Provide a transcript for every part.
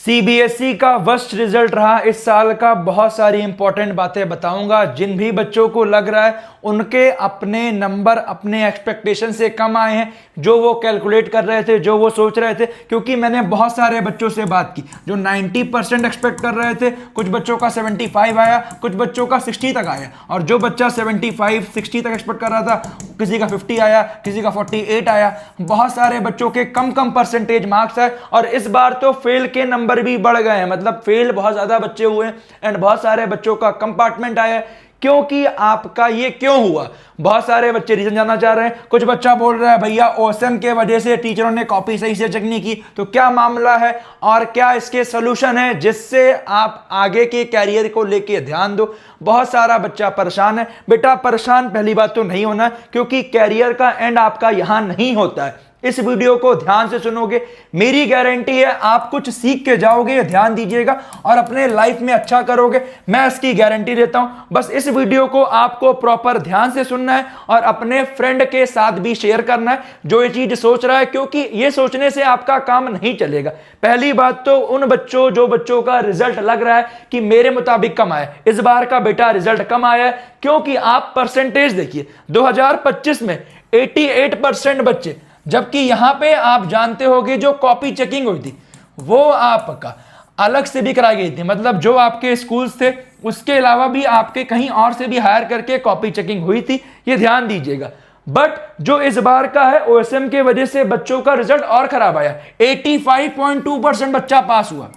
CBSE का worst result रहा इस साल का। बहुत सारी इंपॉर्टेंट बातें बताऊंगा। जिन भी बच्चों को लग रहा है उनके अपने नंबर अपने एक्सपेक्टेशन से कम आए हैं, जो वो कैलकुलेट कर रहे थे, जो वो सोच रहे थे, क्योंकि मैंने बहुत सारे बच्चों से बात की जो 90% एक्सपेक्ट कर रहे थे। कुछ बच्चों का 75 आया, कुछ बच्चों का 60 तक आया, और जो बच्चा 75-60 तक एक्सपेक्ट कर रहा था किसी का 50 आया, किसी का 48 आया। बहुत सारे बच्चों के कम परसेंटेज मार्क्स आए, और इस बार तो फेल के नंबर भी बढ़ गए हैं। मतलब फेल बहुत ज्यादा बच्चे हुए हैं एंड बहुत सारे बच्चों का कंपार्टमेंट आया है। क्योंकि आपका ये क्यों हुआ, बहुत सारे बच्चे रीजन जानना चाह रहे हैं। कुछ बच्चा बोल रहा है भैया ओएसएम के वजह से टीचरों ने कॉपी सही से चेक नहीं की। तो क्या मामला है और क्या इसके सोल्यूशन है जिससे आप आगे के कैरियर को लेके ध्यान दो। बहुत सारा बच्चा परेशान है। बेटा परेशान पहली बात तो नहीं होना, क्योंकि कैरियर का एंड आपका यहां नहीं होता है। इस वीडियो को ध्यान से सुनोगे, मेरी गारंटी है आप कुछ सीख के जाओगे, ध्यान दीजिएगा और अपने लाइफ में अच्छा करोगे। मैं इसकी गारंटी देता हूं। बस इस वीडियो को आपको प्रॉपर ध्यान से सुनना है और अपने फ्रेंड के साथ भी शेयर करना है जो ये चीज सोच रहा है, क्योंकि ये सोचने से आपका काम नहीं चलेगा। पहली बात तो उन बच्चों जो बच्चों का रिजल्ट लग रहा है कि मेरे मुताबिक कम आया, इस बार का बेटा रिजल्ट कम आया है। क्योंकि आप परसेंटेज देखिए 2025 में 88% बच्चे, जबकि यहां पे आप जानते होंगे जो कॉपी चेकिंग हुई थी वो आपका अलग से भी कराई गई थी। मतलब जो आपके स्कूल्स थे उसके अलावा भी आपके कहीं और से भी हायर करके कॉपी चेकिंग हुई थी, ये ध्यान दीजिएगा। बट जो इस बार का है ओएसएम के वजह से बच्चों का रिजल्ट और खराब आया। 85.2% बच्चा पास हुआ,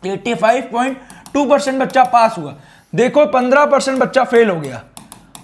85.2% बच्चा पास हुआ। देखो 15% बच्चा फेल हो गया।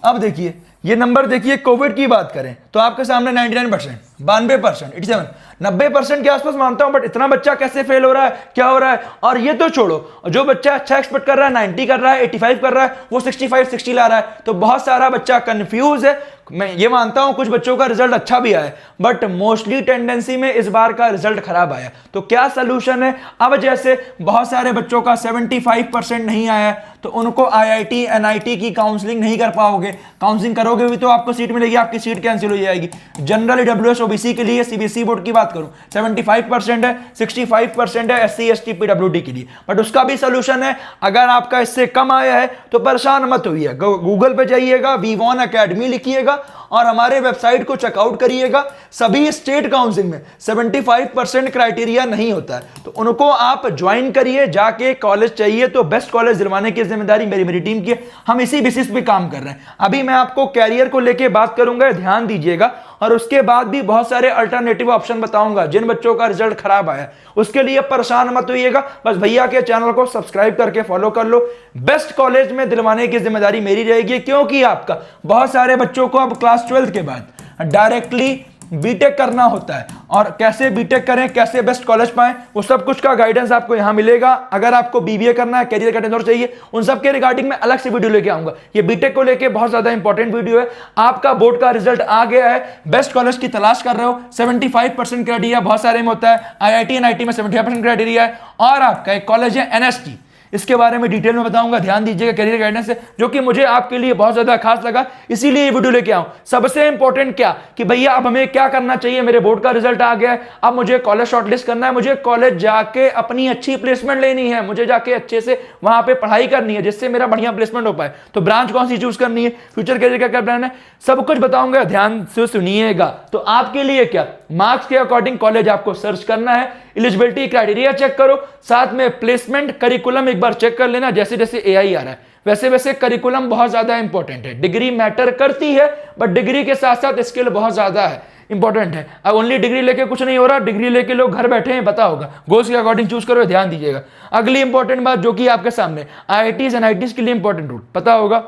अब देखिए ये नंबर देखिए, कोविड की बात करें तो आपके सामने 99%, 92%, 87, 90% के आसपास मानता हूं। बट इतना बच्चा कैसे फेल हो रहा है, क्या हो रहा है। और ये तो छोड़ो, जो बच्चा अच्छा एक्सपेक्ट कर रहा है 90 कर रहा है, 85 कर रहा है, वो 65-60 ला रहा है। तो बहुत सारा बच्चा कंफ्यूज है। मैं ये मानता हूं कुछ बच्चों का रिजल्ट अच्छा भी आया, बट मोस्टली टेंडेंसी में इस बार का रिजल्ट खराब आया। तो क्या सोल्यूशन है। अब जैसे बहुत सारे बच्चों का 75% नहीं आया, तो उनको आईआईटी एनआईटी की काउंसलिंग नहीं कर पाओगे। काउंसलिंग करोगे भी तो आपको सीट मिलेगी, आपकी सीट कैंसिल हो जाएगी। जनरल ईडब्ल्यूएस ओबीसी के लिए सीबीएसई बोर्ड की बात करूं 75% है, 65% है एससी एसटी पीडब्ल्यूडी के लिए। बट उसका भी सोल्यूशन है। अगर आपका इससे कम आया है तो परेशान मत होइए, गूगल पे जाइएगा, वी1 अकेडमी लिखिएगा और हमारे वेबसाइट को चेकआउट करिएगा। सभी स्टेट काउंसिलिंग में 75% क्राइटेरिया नहीं होता है, तो उनको आप ज्वाइन करिए। जाके कॉलेज चाहिए तो बेस्ट कॉलेज दिलवाने की जिम्मेदारी मेरी टीम की है। हम इसी बेसिस पे काम कर रहे हैं। अभी मैं आपको कैरियर को लेके बात करूंगा, ध्यान दीजिएगा, और उसके बाद भी बहुत सारे अल्टरनेटिव ऑप्शन बताऊंगा जिन बच्चों का रिजल्ट खराब आया। उसके लिए परेशान मत होइएगा, बस भैया के चैनल को सब्सक्राइब करके फॉलो कर लो। बेस्ट कॉलेज में दिलवाने की जिम्मेदारी मेरी रहेगी, क्योंकि आपका बहुत सारे बच्चों को अब क्लास 12 के बाद डायरेक्टली बीटेक करना होता है, और कैसे बीटेक करें, कैसे बेस्ट कॉलेज पाएं, वो सब कुछ का गाइडेंस आपको यहां मिलेगा। अगर आपको बीबीए करना है, कैरियर गाइडेंस और चाहिए, उन सब के रिगार्डिंग में अलग से वीडियो लेके आऊंगा। ये बीटेक को लेके बहुत ज्यादा इंपॉर्टेंट वीडियो है। आपका बोर्ड का रिजल्ट आ गया है, बेस्ट कॉलेज की तलाश कर रहे हो, 75% क्राइटेरिया बहुत सारे में होता है। आईआईटी एनआईटी में 75% क्राइटेरिया है, और आपका एक कॉलेज है एनएसटी, इसके बारे में डिटेल में बताऊंगा। ध्यान दीजिएगा, कैरियर गाइडेंस है जो कि मुझे आपके लिए बहुत ज्यादा खास लगा, इसीलिए ये वीडियो लेके आऊं। सबसे इंपॉर्टेंट क्या कि भैया अब हमें क्या करना चाहिए। मेरे बोर्ड का रिजल्ट आ गया है, अब मुझे कॉलेज शॉर्टलिस्ट करना है, मुझे कॉलेज जाके अपनी अच्छी प्लेसमेंट लेनी है, मुझे जाके अच्छे से वहां पे पढ़ाई करनी है जिससे मेरा बढ़िया प्लेसमेंट हो पाए। तो ब्रांच कौन सी चूज करनी है, फ्यूचर कैरियर का क्या प्लान है, सब कुछ बताऊंगा, ध्यान से सुनिएगा। तो आपके लिए क्या, मार्क्स के अकॉर्डिंग कॉलेज आपको सर्च करना है, एलिजिबिलिटी क्राइटेरिया चेक करो, साथ में प्लेसमेंट करिकुलम एक बार चेक कर लेना। जैसे जैसे एआई आ रहा है वैसे वैसे करिकुलम बहुत ज्यादा इंपॉर्टेंट है। डिग्री मैटर करती है, बट डिग्री के साथ साथ स्किल बहुत ज्यादा है, इंपॉर्टेंट है। अब ओनली डिग्री लेके कुछ नहीं हो रहा, डिग्री लेके लोग घर बैठे हैं, पता होगा। गोल्स के अकॉर्डिंग चूज करो, ध्यान दीजिएगा। अगली इंपॉर्टेंट बात जो कि आपके सामने आईआईटीज एनआईटीज के लिए इंपॉर्टेंट रूट पता होगा,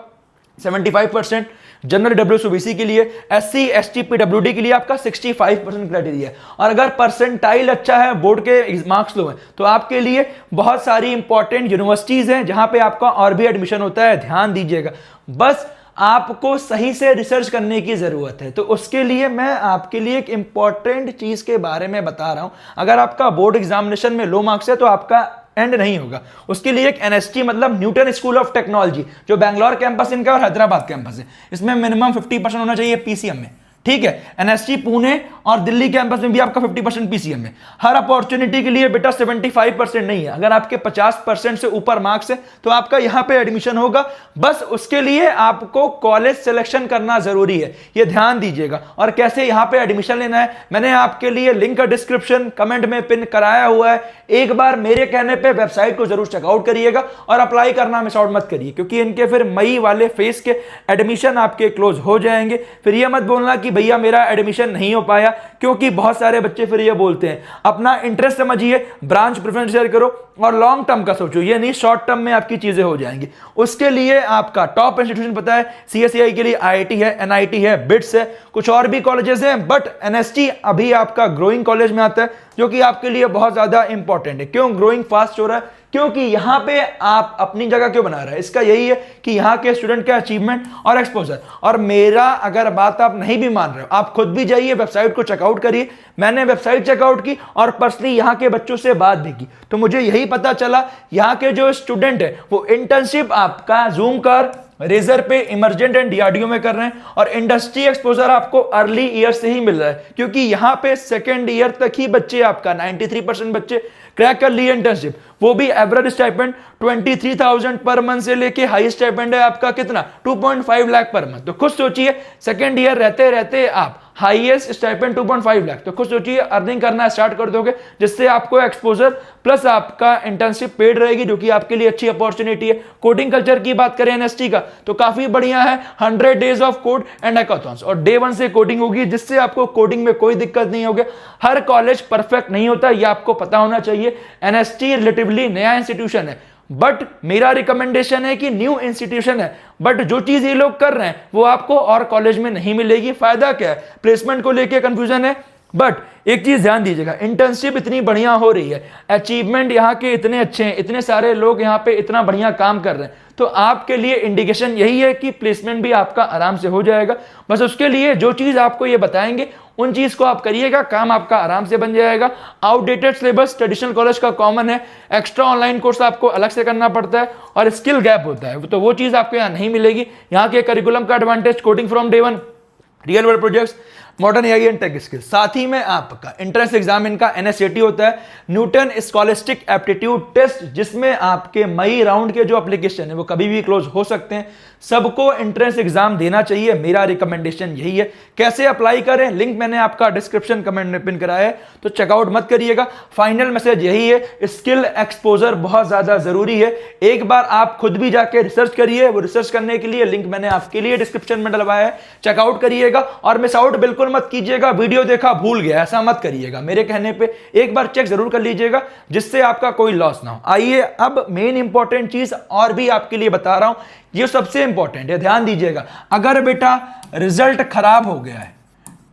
75%। जनरल डब्ल्यूएसओबीसी के लिए, एससी एसटी पीडब्ल्यूडी के लिए आपका 65% क्राइटेरिया है। और अगर परसेंटाइल अच्छा है, बोर्ड के मार्क्स लो हैं, तो आपके लिए बहुत सारी इंपॉर्टेंट यूनिवर्सिटीज हैं जहां पे आपका और भी एडमिशन होता है। ध्यान दीजिएगा, बस आपको सही से रिसर्च करने की जरूरत है। तो उसके लिए मैं आपके लिए एक इंपॉर्टेंट चीज के बारे में बता रहा हूं। अगर आपका बोर्ड एग्जामिनेशन में लो मार्क्स है तो आपका एंड नहीं होगा। उसके लिए एक एनएसटी मतलब न्यूटन स्कूल ऑफ टेक्नोलॉजी, जो बैंगलोर कैंपस इनका और हैदराबाद कैंपस है, इसमें मिनिमम 50% होना चाहिए पीसीएम में। ठीक है। एनएसटी पुणे और दिल्ली कैंपस में भी आपका 50% पीसीएम है। हर अपॉर्चुनिटी के लिए बेटा 75% नहीं है, अगर आपके 50% से ऊपर मार्क्स है तो आपका यहां पे एडमिशन होगा। बस उसके लिए आपको कॉलेज सिलेक्शन करना जरूरी है, ये ध्यान दीजिएगा। और कैसे यहां पे एडमिशन लेना है, मैंने आपके लिए लिंक डिस्क्रिप्शन कमेंट में पिन कराया हुआ है। एक बार मेरे कहने पे वेबसाइट को जरूर चेकआउट करिएगा और अप्लाई करना मिस आउट मत करिए, क्योंकि इनके फिर मई वाले फेज के एडमिशन आपके क्लोज हो जाएंगे। फिर ये मत बोलना कि भैया मेरा एडमिशन नहीं हो पाया, क्योंकि बहुत सारे बच्चे फिर ये बोलते हैं। अपना इंटरेस्ट समझिए, ब्रांच प्रेफरेंस शेयर करो और लॉन्ग टर्म का सोचो, ये नहीं शॉर्ट टर्म में आपकी चीजें हो जाएंगी। उसके लिए आपका टॉप इंस्टीट्यूशन पता है, सीएससीआई के लिए आईआईटी है, एनआईटी है, बिट्स है, कुछ और भी कॉलेजेस हैं, बट एनएसटी अभी आपका ग्रोइंग कॉलेज में आता है, जो कि आपके लिए बहुत ज्यादा इंपॉर्टेंट है। क्यों ग्रोइंग फास्ट हो रहा है? क्योंकि यहां पे आप अपनी जगह क्यों बना रहे हैं, इसका यही है कि यहां के स्टूडेंट का अचीवमेंट और एक्सपोजर। और मेरा अगर बात आप नहीं भी मान रहे हो, आप खुद भी जाइए वेबसाइट को चेकआउट करिए। मैंने वेबसाइट चेकआउट की और पर्सनली यहां के बच्चों से बात भी की, तो मुझे यही पता चला यहां के जो स्टूडेंट है वो इंटर्नशिप आपका जूम कर रेजर पे इमर्जेंट एंड डीआरडीओ में कर रहे हैं, और इंडस्ट्री एक्सपोजर आपको अर्ली ईयर से ही मिल रहा है, क्योंकि यहां पे सेकेंड ईयर तक ही बच्चे आपका 93% बच्चे क्रैक कर लिए इंटर्नशिप, वो भी एवरेज स्टाइपेंड 23,000 पर मंथ से लेके हाई स्टाइपेंड है आपका कितना 2.5 लाख पर मंथ। तो खुद सोचिए सेकेंड ईयर रहते रहते आप हाईएस्ट स्टाइपेंड 2.5 लाख, तो खुद सोचिए अर्निंग करना स्टार्ट कर दोगे, जिससे आपको एक्सपोजर प्लस आपका इंटर्नशिप पेड रहेगी, जो कि आपके लिए अच्छी अपॉर्चुनिटी है। कोडिंग कल्चर की बात करें एनएसटी का तो काफी बढ़िया है, 100 days of code and hackathons, और डे 1 से कोडिंग होगी, जिससे आपको कोडिंग में कोई दिक्कत नहीं होगी। हर कॉलेज परफेक्ट नहीं होता, ये आपको पता होना चाहिए। एनएसटी रिलेटिवली नया इंस्टीट्यूशन है, बट मेरा रिकमेंडेशन है कि न्यू इंस्टीट्यूशन है, बट जो चीज ये लोग कर रहे हैं वो आपको और कॉलेज में नहीं मिलेगी। फायदा क्या है? प्लेसमेंट को लेके कंफ्यूजन है, बट एक चीज ध्यान दीजिएगा, इंटर्नशिप इतनी बढ़िया हो रही है, अचीवमेंट यहाँ के इतने अच्छे हैं, इतने सारे लोग यहाँ पे इतना बढ़िया काम कर रहे हैं, तो आपके लिए इंडिकेशन यही है कि प्लेसमेंट भी आपका आराम से हो जाएगा। बस उसके लिए जो चीज आपको ये बताएंगे उन चीज को आप करिएगा, काम आपका आराम से बन जाएगा। आउटडेटेड सिलेबस ट्रेडिशनल कॉलेज का कॉमन है, एक्स्ट्रा ऑनलाइन कोर्स आपको अलग से करना पड़ता है, और स्किल गैप होता है, तो वो चीज आपको यहाँ नहीं मिलेगी। यहाँ के करिकुलम का advantage coding from day 1, real world projects, modern AI and tech skills. साथ ही में आपका एंट्रेंस एग्जाम इनका एनएसएटी होता है, न्यूटन स्कॉलस्टिक एप्टीट्यूड टेस्ट, जिसमें आपके मई राउंड के जो एप्लीकेशन है वो कभी भी क्लोज हो सकते हैं। सबको एंट्रेंस एग्जाम देना चाहिए, मेरा रिकमेंडेशन यही है। कैसे अप्लाई करें, लिंक मैंने आपका डिस्क्रिप्शन कमेंट में पिन कराया है, तो चेकआउट मत करिएगा। फाइनल मैसेज यही है, स्किल एक्सपोजर बहुत ज्यादा जरूरी है। एक बार आप खुद भी जाके रिसर्च करिए, वो रिसर्च करने के लिए लिंक मैंने आपके लिए डिस्क्रिप्शन में डलवाया है, चेकआउट करिएगा। और मिस आउट बिल्कुल मत कीजिएगा, वीडियो देखा भूल गया ऐसा मत करिएगा, मेरे कहने पे एक बार चेक जरूर कर लीजिएगा, जिससे आपका कोई लॉस ना हो। आइए अब मेन इंपॉर्टेंट चीज और भी आपके लिए बता रहा हूं, ये सबसे इंपॉर्टेंट है, ध्यान दीजिएगा। अगर बेटा रिजल्ट खराब हो गया है,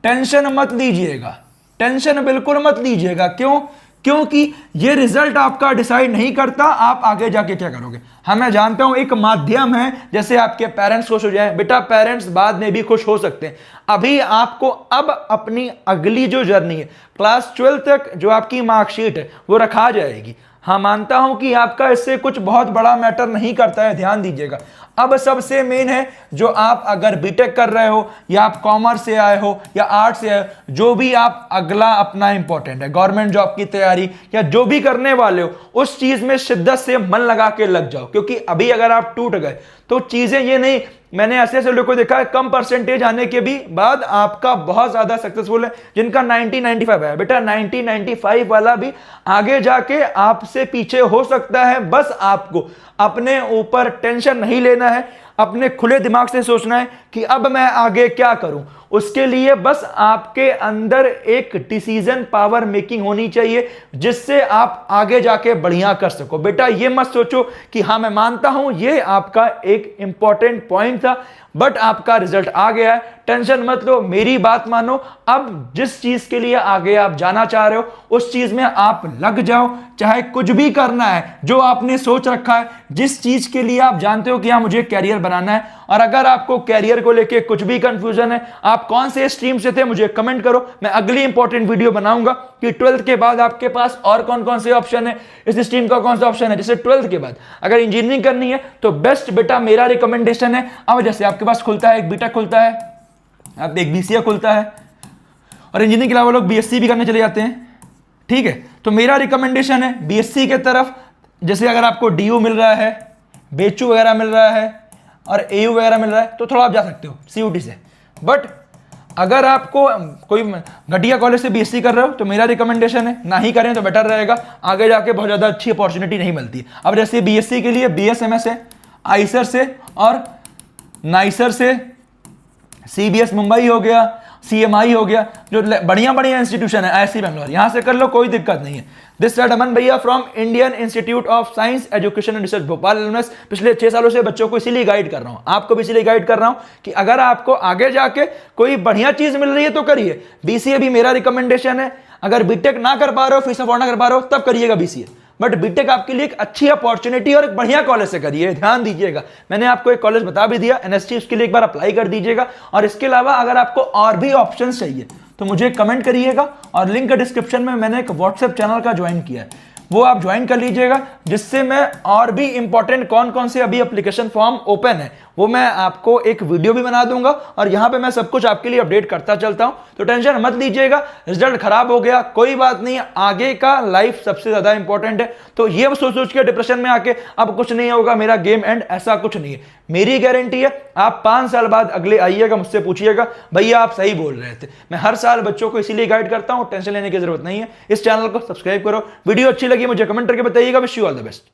टेंशन मत लीजिएगा, टेंशन बिल्कुल मत लीजिएगा। क्यों? क्योंकि ये रिजल्ट आपका डिसाइड नहीं करता आप आगे जाके क्या करोगे। हाँ मैं जानता हूं एक माध्यम है, जैसे आपके पेरेंट्स खुश हो जाए, बेटा पेरेंट्स बाद में भी खुश हो सकते हैं। अभी आपको अब अपनी अगली जो जर्नी है, क्लास 12 तक जो आपकी मार्कशीट है वो रखा जाएगी। हाँ मानता हूं कि आपका इससे कुछ बहुत बड़ा मैटर नहीं करता है, ध्यान दीजिएगा। अब सबसे मेन है, जो आप अगर बीटेक कर रहे हो या आप कॉमर्स से आए हो या आर्ट्स से आए हो, जो भी आप अगला अपना इंपॉर्टेंट है, गवर्नमेंट जॉब की तैयारी या जो भी करने वाले हो, उस चीज में शिद्दत से मन लगा के लग जाओ। क्योंकि अभी अगर आप टूट गए तो चीजें ये नहीं, मैंने ऐसे ऐसे लोगों को देखा है कम परसेंटेज आने के भी बाद आपका बहुत ज्यादा सक्सेसफुल है, जिनका 90-95 है। बेटा 90-95 वाला भी आगे जाके आपसे पीछे हो सकता है। बस आपको अपने ऊपर टेंशन नहीं लेना है, अपने खुले दिमाग से सोचना है कि अब मैं आगे क्या करूं। उसके लिए बस आपके अंदर एक डिसीजन पावर मेकिंग होनी चाहिए, जिससे आप आगे जाके बढ़िया कर सको। बेटा ये मत सोचो कि हाँ मैं मानता हूं ये आपका एक इंपॉर्टेंट पॉइंट था, बट आपका रिजल्ट आ गया है, टेंशन मत लो, मेरी बात मानो। अब जिस चीज के लिए आगे आप जाना चाह रहे हो उस चीज में आप लग जाओ, चाहे कुछ भी करना है जो आपने सोच रखा है, जिस चीज के लिए आप जानते हो कि हाँ मुझे कैरियर बनाना है। और अगर आपको कैरियर को लेके कुछ भी कंफ्यूजन है, आप कौन से स्ट्रीम से थे मुझे कमेंट करो, मैं अगली इंपॉर्टेंट वीडियो बनाऊंगा कि 12th के बाद आपके पास और कौन कौन से ऑप्शन है, इस स्ट्रीम का कौन सा ऑप्शन है। जैसे 12th के बाद अगर इंजीनियरिंग करनी है तो बेस्ट बेटा मेरा रिकमेंडेशन है, अब जैसे आपके पास खुलता है एक बीटेक खुलता है, आप एक BCA खुलता है और इंजीनियरिंग के अलावा लोग BSc भी करने चले जाते हैं, ठीक है। तो मेरा रिकमेंडेशन है BSc के तरफ, जैसे अगर आपको DU मिल रहा है, BHU वगैरह मिल रहा है और AU वगैरह मिल रहा है तो थोड़ा आप जा सकते हो CUT से। बट अगर आपको कोई घटिया कॉलेज से BSc कर रहे हो तो मेरा रिकमेंडेशन है ना ही करें तो बेटर रहेगा, आगे जाके बहुत ज़्यादा अच्छी अपॉर्चुनिटी नहीं मिलती। अब जैसे BSc के लिए BSMS है, आइसर से और नाइसर से, CBS मुंबई हो गया, CMI हो गया, जो बढ़िया बढ़िया इंस्टीट्यूशन है, IISc बैंगलोर, यहाँ से कर लो, कोई दिक्कत नहीं है। दिस सेड अमन भैया from Indian institute of science education and research Bhopal LMS. पिछले 6 सालों से बच्चों को इसीलिए गाइड कर रहा हूँ, आपको भी इसीलिए गाइड कर रहा हूँ कि अगर आपको आगे जाके कोई बढ़िया चीज मिल रही है तो करिए। BCA भी मेरा रिकमेंडेशन है, अगर बीटेक ना कर पा रहे हो, फीस अफोर्ड ना कर पा रहे हो, तब करिएगा BCA। बट बीटेक आपके लिए एक अच्छी अपॉर्चुनिटी और एक बढ़िया कॉलेज से करिए, ध्यान दीजिएगा। मैंने आपको एक कॉलेज बता भी दिया, NST, उसके लिए एक बार अप्लाई कर दीजिएगा। और इसके अलावा अगर आपको और भी ऑप्शंस चाहिए तो मुझे कमेंट करिएगा, और लिंक डिस्क्रिप्शन में मैंने एक व्हाट्सएप चैनल का ज्वाइन किया है, वो आप ज्वाइन कर लीजिएगा, जिससे मैं और भी इंपॉर्टेंट कौन कौन से अभी एप्लीकेशन फॉर्म ओपन है वो मैं आपको एक वीडियो भी बना दूंगा, और यहां पे मैं सब कुछ आपके लिए अपडेट करता चलता हूं। तो टेंशन मत लीजिएगा, रिजल्ट खराब हो गया कोई बात नहीं, आगे का लाइफ सबसे ज्यादा इंपॉर्टेंट है। तो ये सोच सोच के डिप्रेशन में आके अब कुछ नहीं होगा, मेरा गेम एंड, ऐसा कुछ नहीं है। मेरी गारंटी है, आप 5 साल बाद अगले आइएगा, मुझसे पूछिएगा भैया आप सही बोल रहे थे। मैं हर साल बच्चों को इसीलिए गाइड करता हूं, टेंशन लेने की जरूरत नहीं है। इस चैनल को सब्सक्राइब करो, वीडियो अच्छी लगी मुझे कमेंट करके बताइएगा। Wish you all the best.